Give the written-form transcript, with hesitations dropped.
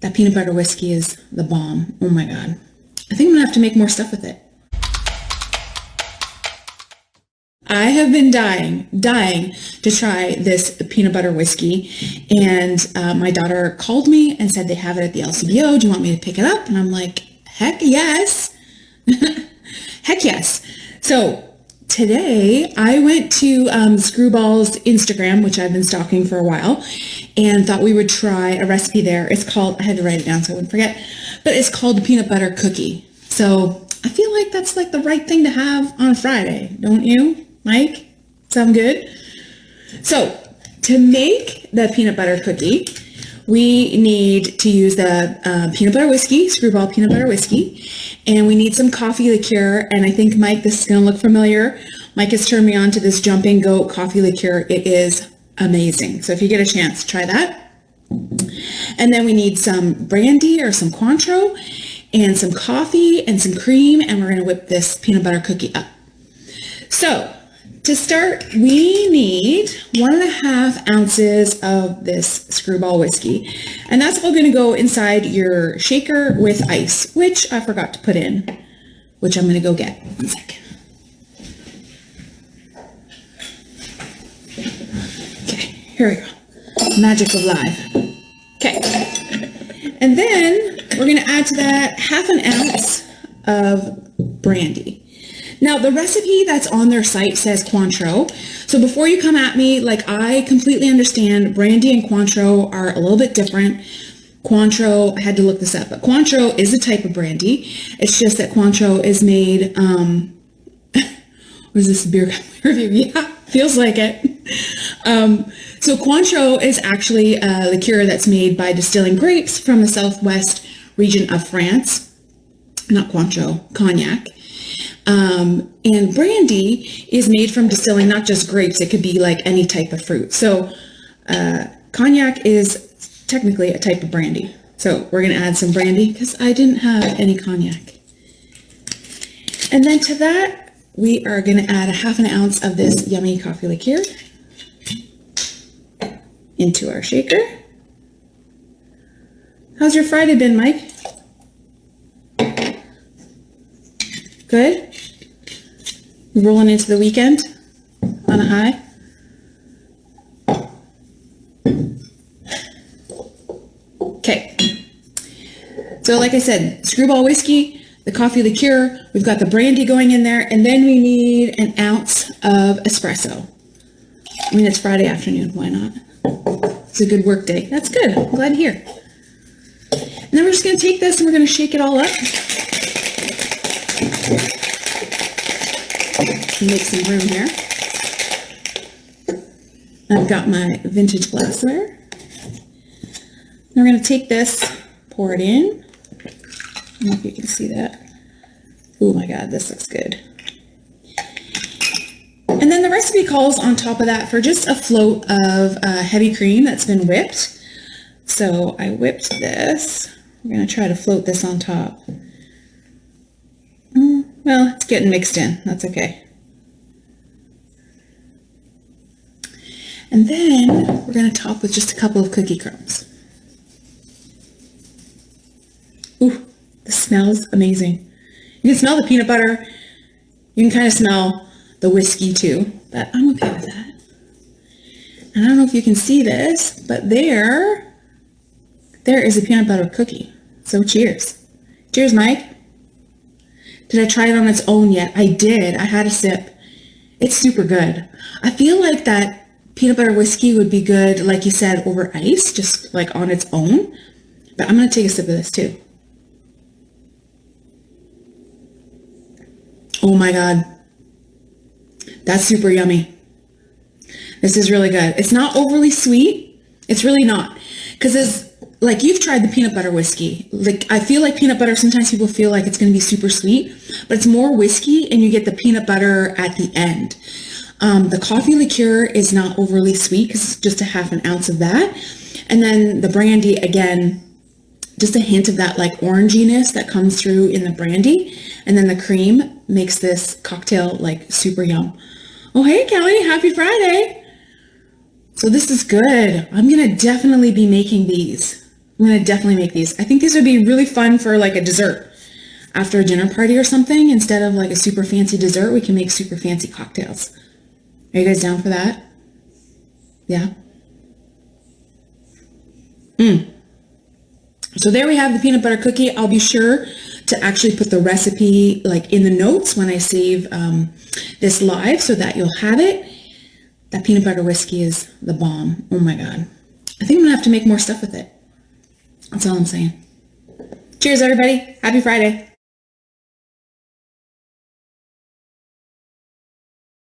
That peanut butter whiskey is the bomb. Oh my God. I think I'm gonna have to make more stuff with it. I have been dying to try this peanut butter whiskey, and my daughter called me and said they have it at the LCBO. Do you want me to pick it up? And I'm like, heck yes. Heck yes. So today I went to Skrewball's Instagram, which I've been stalking for a while, and thought we would try a recipe there. It's called, I had to write it down so I wouldn't forget, but it's called the peanut butter cookie. So I feel like that's like the right thing to have on Friday, don't you, Mike? Sound good? So to make the peanut butter cookie, we need to use the peanut butter whiskey, Skrewball peanut butter whiskey, and we need some coffee liqueur. And I think, Mike, this is going to look familiar. Mike has turned me on to this Jumping Goat coffee liqueur. It is amazing. So if you get a chance, try that. And then we need some brandy or some Cointreau and some coffee and some cream, and we're going to whip this peanut butter cookie up. So to start, we need 1.5 ounces of this Skrewball whiskey, and that's all going to go inside your shaker with ice, which I forgot to put in, which I'm going to go get. 1 second. Okay, here we go. Magic of live. Okay, and then we're going to add to that 1/2 ounce of brandy. Now, the recipe that's on their site says Cointreau. So before you come at me, like, I completely understand brandy and Cointreau are a little bit different. Cointreau, I had to look this up, but Cointreau is a type of brandy. It's just that Cointreau is made, what is this, beer review? Yeah, feels like it. So Cointreau is actually a liqueur that's made by distilling grapes from the southwest region of France. Not Cointreau, Cognac. And brandy is made from distilling not just grapes, it could be like any type of fruit. So Cognac is technically a type of brandy. So we're going to add some brandy because I didn't have any Cognac. And then to that, we are going to add 1/2 ounce of this yummy coffee liqueur into our shaker. How's your Friday been, Mike? Good? You rolling into the weekend on a high? Okay. So like I said, Skrewball whiskey, the coffee liqueur, we've got the brandy going in there, and then we need 1 ounce of espresso. I mean, it's Friday afternoon, why not? It's a good work day. That's good, I'm glad to hear. And then we're just gonna take this and we're gonna shake it all up. Make some room here. I've got my vintage glassware. We're going to take this, pour it in. I don't know if you can see that. Oh my God, this looks good. And then the recipe calls on top of that for just a float of heavy cream that's been whipped. So I whipped this. We're going to try to float this on top. Well, it's getting mixed in. That's okay. And then we're going to top with just a couple of cookie crumbs. Ooh, this smells amazing. You can smell the peanut butter. You can kind of smell the whiskey too, but I'm okay with that. And I don't know if you can see this, but there is a peanut butter cookie. So cheers. Cheers, Mike. Did I try it on its own yet? I did. I had a sip. It's super good. I feel like that peanut butter whiskey would be good, like you said, over ice, just like on its own. But I'm going to take a sip of this too. Oh my God. That's super yummy. This is really good. It's not overly sweet. It's really not. Because it's like, you've tried the peanut butter whiskey. Like, I feel like peanut butter, sometimes people feel like it's going to be super sweet, but it's more whiskey and you get the peanut butter at the end. The coffee liqueur is not overly sweet because it's just a 1/2 ounce of that. And then the brandy, again, just a hint of that like oranginess that comes through in the brandy. And then the cream makes this cocktail like super yum. Oh, hey, Kelly, happy Friday. So this is good. I'm going to definitely be making these I'm going to definitely make these. I think these would be really fun for like a dessert after a dinner party or something. Instead of like a super fancy dessert, we can make super fancy cocktails. Are you guys down for that? Yeah. So there we have the peanut butter cookie. I'll be sure to actually put the recipe like in the notes when I save this live so that you'll have it. That peanut butter whiskey is the bomb. Oh my God. I think I'm gonna have to make more stuff with it. That's all I'm saying. Cheers, everybody. Happy Friday.